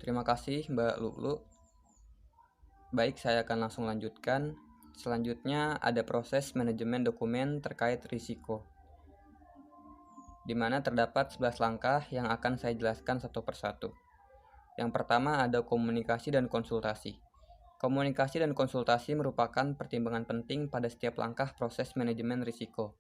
Terima kasih Mbak Lulu. Baik, saya akan langsung lanjutkan. Selanjutnya ada proses manajemen dokumen terkait risiko, di mana terdapat 11 langkah yang akan saya jelaskan satu persatu. Yang pertama ada komunikasi dan konsultasi. Komunikasi dan konsultasi merupakan pertimbangan penting pada setiap langkah proses manajemen risiko.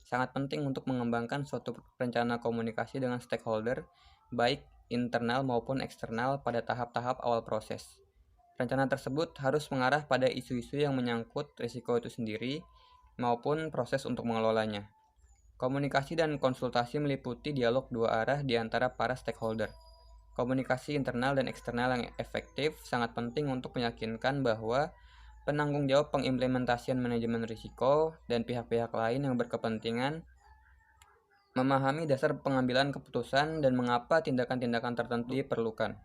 Sangat penting untuk mengembangkan suatu rencana komunikasi dengan stakeholder, baik internal maupun eksternal pada tahap-tahap awal proses. Rencana tersebut harus mengarah pada isu-isu yang menyangkut risiko itu sendiri maupun proses untuk mengelolanya. Komunikasi dan konsultasi meliputi dialog dua arah di antara para stakeholder. Komunikasi internal dan eksternal yang efektif sangat penting untuk meyakinkan bahwa penanggung jawab pengimplementasian manajemen risiko dan pihak-pihak lain yang berkepentingan memahami dasar pengambilan keputusan dan mengapa tindakan-tindakan tertentu diperlukan.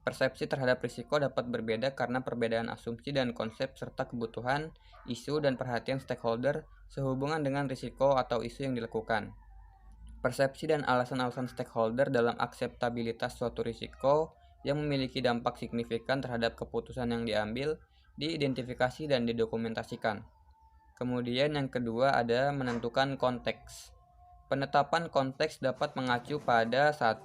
Persepsi terhadap risiko dapat berbeda karena perbedaan asumsi dan konsep serta kebutuhan, isu, dan perhatian stakeholder sehubungan dengan risiko atau isu yang dilakukan. Persepsi dan alasan-alasan stakeholder dalam akseptabilitas suatu risiko yang memiliki dampak signifikan terhadap keputusan yang diambil, diidentifikasi dan didokumentasikan. Kemudian yang kedua ada menentukan konteks. Penetapan konteks dapat mengacu pada 1.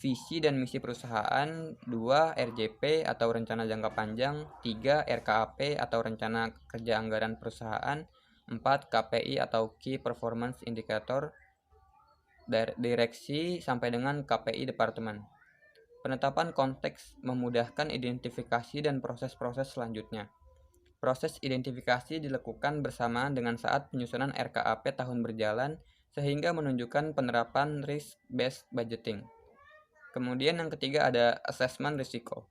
Visi dan misi perusahaan, 2. RJP atau rencana jangka panjang, 3. RKAP atau rencana kerja anggaran perusahaan, 4. KPI atau Key Performance Indicator, direksi sampai dengan KPI departemen. Penetapan konteks memudahkan identifikasi dan proses-proses selanjutnya. Proses identifikasi dilakukan bersamaan dengan saat penyusunan RKAP tahun berjalan sehingga menunjukkan penerapan risk-based budgeting. Kemudian yang ketiga ada asesmen risiko.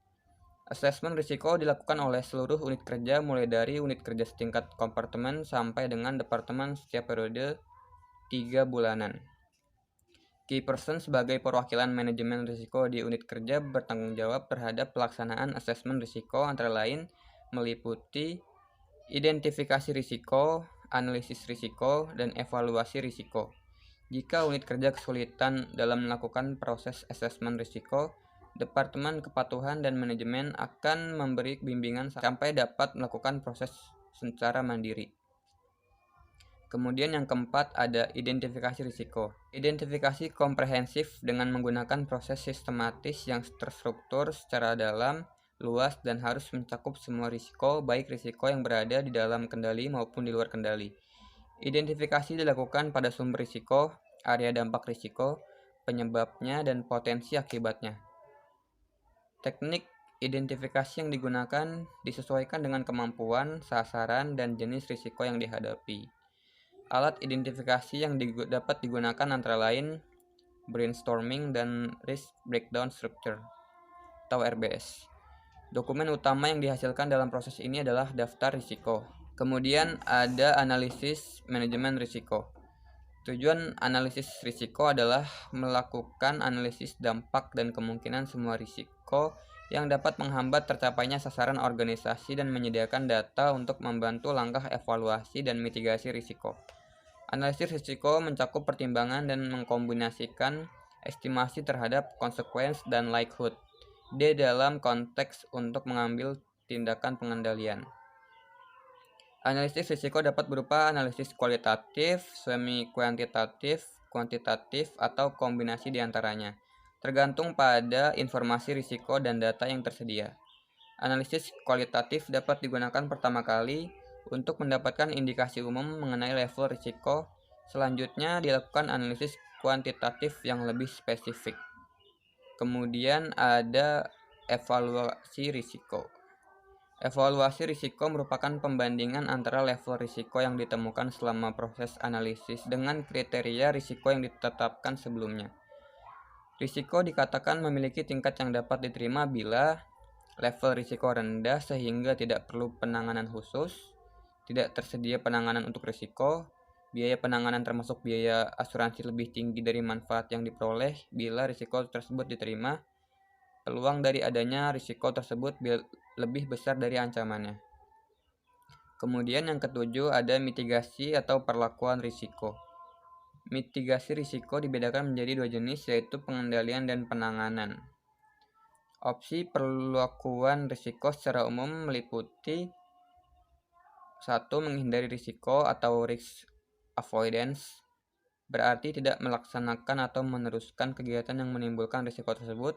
Asesmen risiko dilakukan oleh seluruh unit kerja mulai dari unit kerja setingkat kompartemen sampai dengan departemen setiap periode 3 bulanan. Key person sebagai perwakilan manajemen risiko di unit kerja bertanggung jawab terhadap pelaksanaan asesmen risiko antara lain meliputi identifikasi risiko, analisis risiko, dan evaluasi risiko. Jika unit kerja kesulitan dalam melakukan proses asesmen risiko, Departemen Kepatuhan dan Manajemen akan memberi bimbingan sampai dapat melakukan proses secara mandiri. Kemudian yang keempat ada identifikasi risiko. Identifikasi komprehensif dengan menggunakan proses sistematis yang terstruktur secara dalam, luas, dan harus mencakup semua risiko, baik risiko yang berada di dalam kendali maupun di luar kendali. Identifikasi dilakukan pada sumber risiko, area dampak risiko, penyebabnya, dan potensi akibatnya. Teknik identifikasi yang digunakan disesuaikan dengan kemampuan, sasaran, dan jenis risiko yang dihadapi. Alat identifikasi yang dapat digunakan antara lain brainstorming dan risk breakdown structure atau RBS. Dokumen utama yang dihasilkan dalam proses ini adalah daftar risiko. Kemudian ada analisis manajemen risiko. Tujuan analisis risiko adalah melakukan analisis dampak dan kemungkinan semua risiko yang dapat menghambat tercapainya sasaran organisasi dan menyediakan data untuk membantu langkah evaluasi dan mitigasi risiko. Analisis risiko mencakup pertimbangan dan mengkombinasikan estimasi terhadap consequence dan likelihood di dalam konteks untuk mengambil tindakan pengendalian. Analisis risiko dapat berupa analisis kualitatif, semi-kuantitatif, kuantitatif, atau kombinasi di antaranya, tergantung pada informasi risiko dan data yang tersedia. Analisis kualitatif dapat digunakan pertama kali untuk mendapatkan indikasi umum mengenai level risiko. Selanjutnya dilakukan analisis kuantitatif yang lebih spesifik. Kemudian ada evaluasi risiko. Evaluasi risiko merupakan pembandingan antara level risiko yang ditemukan selama proses analisis dengan kriteria risiko yang ditetapkan sebelumnya. Risiko dikatakan memiliki tingkat yang dapat diterima bila level risiko rendah sehingga tidak perlu penanganan khusus, tidak tersedia penanganan untuk risiko, biaya penanganan termasuk biaya asuransi lebih tinggi dari manfaat yang diperoleh bila risiko tersebut diterima, peluang dari adanya risiko tersebut lebih besar dari ancamannya. Kemudian yang ketujuh ada mitigasi atau perlakuan risiko. Mitigasi risiko dibedakan menjadi dua jenis, yaitu pengendalian dan penanganan. Opsi perlakuan risiko secara umum meliputi 1. Menghindari risiko atau risk avoidance, berarti tidak melaksanakan atau meneruskan kegiatan yang menimbulkan risiko tersebut.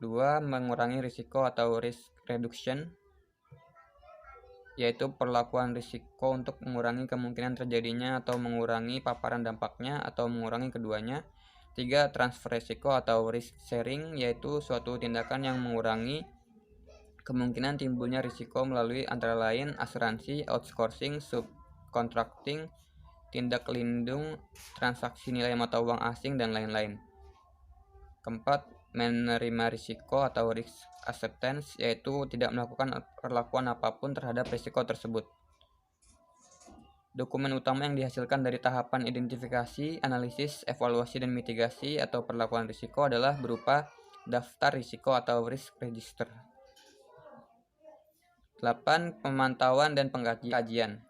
2. Mengurangi risiko atau risk reduction, yaitu perlakuan risiko untuk mengurangi kemungkinan terjadinya atau mengurangi paparan dampaknya atau mengurangi keduanya. 3. Transfer risiko atau risk sharing, yaitu suatu tindakan yang mengurangi kemungkinan timbulnya risiko melalui antara lain asuransi, outsourcing, subcontracting, tindak lindung, transaksi nilai mata uang asing, dan lain-lain. 4. Menerima risiko atau risk acceptance, yaitu tidak melakukan perlakuan apapun terhadap risiko tersebut. Dokumen utama yang dihasilkan dari tahapan identifikasi, analisis, evaluasi, dan mitigasi atau perlakuan risiko adalah berupa daftar risiko atau risk register. 8. Pemantauan dan pengkajian.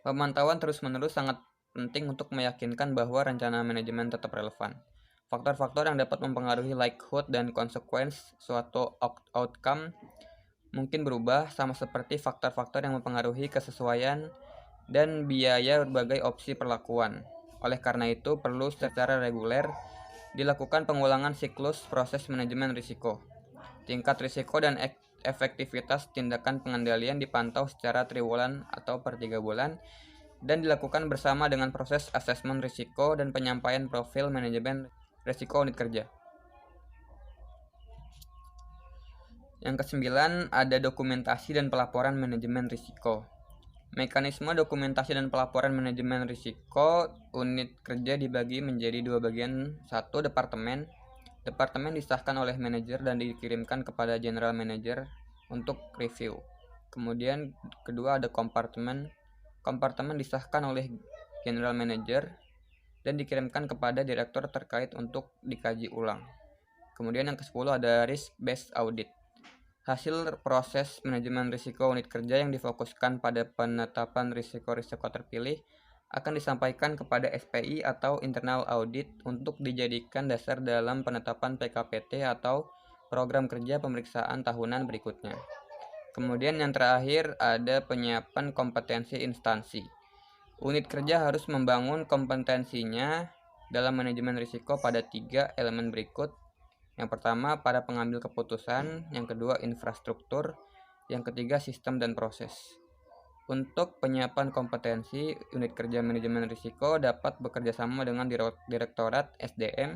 Pemantauan terus-menerus sangat penting untuk meyakinkan bahwa rencana manajemen tetap relevan. Faktor-faktor yang dapat mempengaruhi likelihood dan consequence suatu outcome mungkin berubah, sama seperti faktor-faktor yang mempengaruhi kesesuaian dan biaya berbagai opsi perlakuan. Oleh karena itu, perlu secara reguler dilakukan pengulangan siklus proses manajemen risiko. Tingkat risiko dan efektivitas tindakan pengendalian dipantau secara triwulan atau per 3 bulan dan dilakukan bersama dengan proses asesmen risiko dan penyampaian profil manajemen risiko unit kerja. Yang ke-9, ada dokumentasi dan pelaporan manajemen risiko. Mekanisme dokumentasi dan pelaporan manajemen risiko unit kerja dibagi menjadi 2 bagian. 1. Departemen. Departemen disahkan oleh manajer dan dikirimkan kepada general manager untuk review. Kemudian kedua ada kompartemen. Kompartemen disahkan oleh general manager dan dikirimkan kepada direktur terkait untuk dikaji ulang. Kemudian yang ke-10 ada risk based audit. Hasil proses manajemen risiko unit kerja yang difokuskan pada penetapan risiko-risiko terpilih akan disampaikan kepada SPI atau internal audit untuk dijadikan dasar dalam penetapan PKPT atau program kerja pemeriksaan tahunan berikutnya. Kemudian yang terakhir ada penyiapan kompetensi instansi. Unit kerja harus membangun kompetensinya dalam manajemen risiko pada 3 elemen berikut. Yang pertama, para pengambil keputusan. Yang kedua, infrastruktur. Yang ketiga, sistem dan proses. Untuk penyiapan kompetensi, unit kerja manajemen risiko dapat bekerja sama dengan Direktorat SDM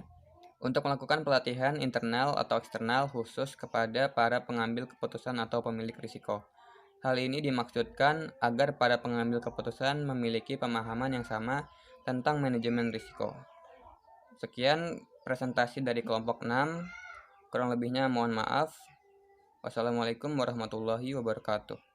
untuk melakukan pelatihan internal atau eksternal khusus kepada para pengambil keputusan atau pemilik risiko. Hal ini dimaksudkan agar para pengambil keputusan memiliki pemahaman yang sama tentang manajemen risiko. Sekian presentasi dari kelompok 6. Kurang lebihnya mohon maaf. Wassalamualaikum warahmatullahi wabarakatuh.